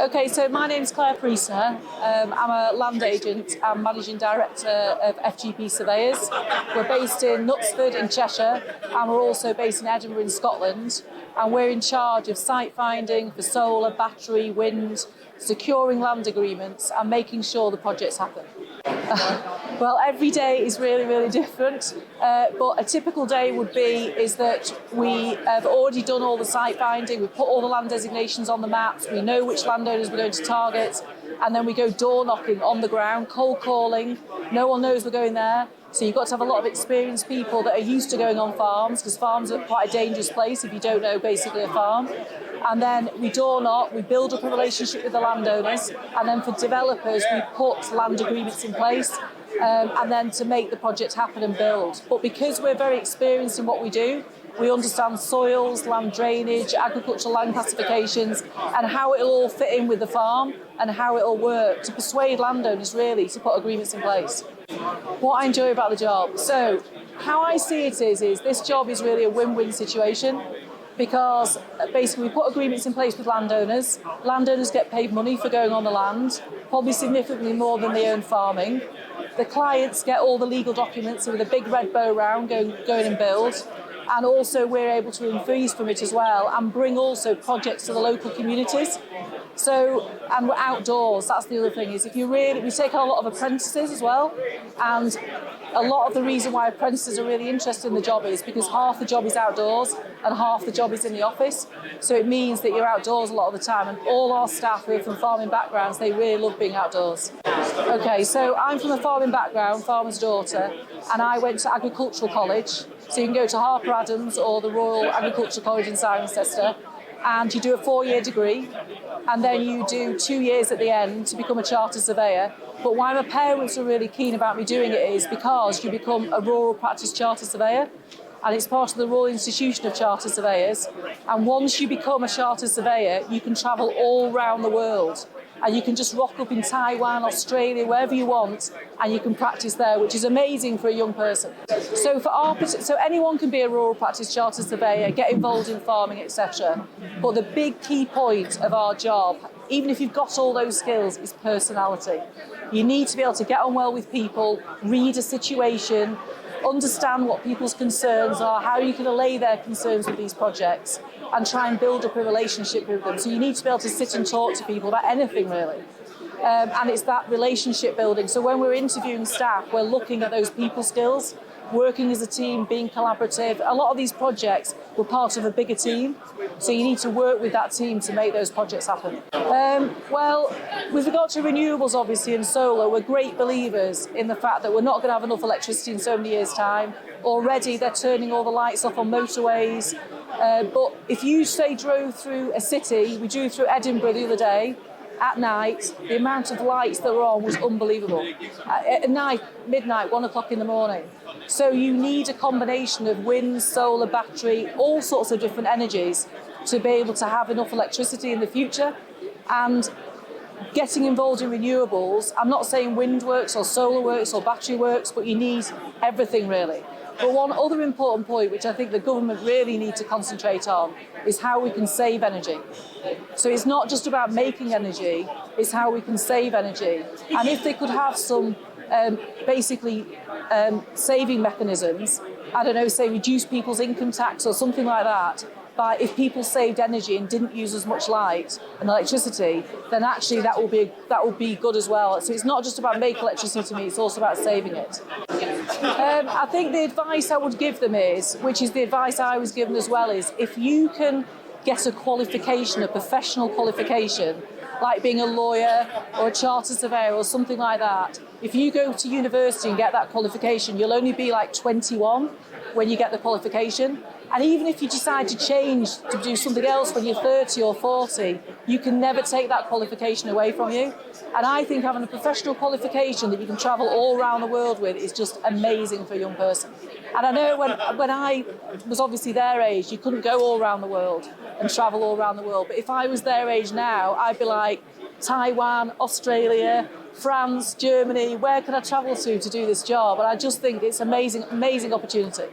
Okay, so my name's Claire Priester. I'm a land agent and managing director of FGP Surveyors. We're based in Knutsford in Cheshire, and we're also based in Edinburgh in Scotland. And we're in charge of site finding for solar, battery, wind, securing land agreements and making sure the projects happen. Well, every day is really, really different, but a typical day would be is that we have already done all the site finding, we've put all the land designations on the maps, we know which landowners we're going to target, and then we go door knocking on the ground, cold calling, no one knows we're going there. So you've got to have a lot of experienced people that are used to going on farms, because farms are quite a dangerous place if you don't know basically a farm. And then we door knock, we build up a relationship with the landowners, and then for developers we put land agreements in place, and then to make the project happen and build. But because we're very experienced in what we do, we understand soils, land drainage, agricultural land classifications, and how it'll all fit in with the farm and how it'll work to persuade landowners really to put agreements in place. What I enjoy about the job. So how I see it is this job is really a win-win situation, because basically we put agreements in place with landowners. Landowners get paid money for going on the land, probably significantly more than they earn farming. The clients get all the legal documents with a big red bow round, go in and build. And also we're able to earn fees from it as well and bring also projects to the local communities. So, and we're outdoors, that's the other thing, is we take on a lot of apprentices as well, and a lot of the reason why apprentices are really interested in the job is because half the job is outdoors and half the job is in the office. So it means that you're outdoors a lot of the time, and all our staff who are from farming backgrounds, they really love being outdoors. Okay, so I'm from a farming background, farmer's daughter, and I went to agricultural college. So you can go to Harper Adams or the Royal Agricultural College in Cirencester, and you do a 4-year degree, and then you do 2 years at the end to become a chartered surveyor. But why my parents were really keen about me doing it is because you become a rural practice chartered surveyor, and it's part of the Royal Institution of Chartered Surveyors. And once you become a chartered surveyor, you can travel all around the world. And you can just rock up in Taiwan, Australia, wherever you want, and you can practice there, which is amazing for a young person. So anyone can be a rural practice chartered surveyor, get involved in farming, etc. But the big key point of our job, even if you've got all those skills, is personality. You need to be able to get on well with people, read a situation, understand what people's concerns are, how you can allay their concerns with these projects, and try and build up a relationship with them. So you need to be able to sit and talk to people about anything really. And it's that relationship building. So when we're interviewing staff, we're looking at those people skills, working as a team, being collaborative. A lot of these projects were part of a bigger team, so you need to work with that team to make those projects happen. Well, with regard to renewables, obviously, and solar, we're great believers in the fact that we're not going to have enough electricity in so many years' time. Already they're turning all the lights off on motorways. But if you, say, drove through a city, we drove through Edinburgh the other day, at night, the amount of lights that were on was unbelievable. At night, midnight, 1 o'clock in the morning. So you need a combination of wind, solar, battery, all sorts of different energies to be able to have enough electricity in the future. And getting involved in renewables, I'm not saying wind works or solar works or battery works, but you need everything really. But one other important point, which I think the government really need to concentrate on, is how we can save energy. So it's not just about making energy, it's how we can save energy. And if they could have some saving mechanisms, I don't know, say reduce people's income tax or something like that, but if people saved energy and didn't use as much light and electricity, then actually that will be good as well. So it's not just about making electricity to me, it's also about saving it. I think the advice I would give them is, which is the advice I was given as well, is if you can get a qualification, a professional qualification, like being a lawyer or a chartered surveyor or something like that, if you go to university and get that qualification, you'll only be like 21 when you get the qualification. And even if you decide to change to do something else when you're 30 or 40, you can never take that qualification away from you. And I think having a professional qualification that you can travel all around the world with is just amazing for a young person. And I know when I was obviously their age, you couldn't go all around the world and travel all around the world. But if I was their age now, I'd be like Taiwan, Australia, France, Germany, where can I travel to do this job? And I just think it's an amazing opportunity.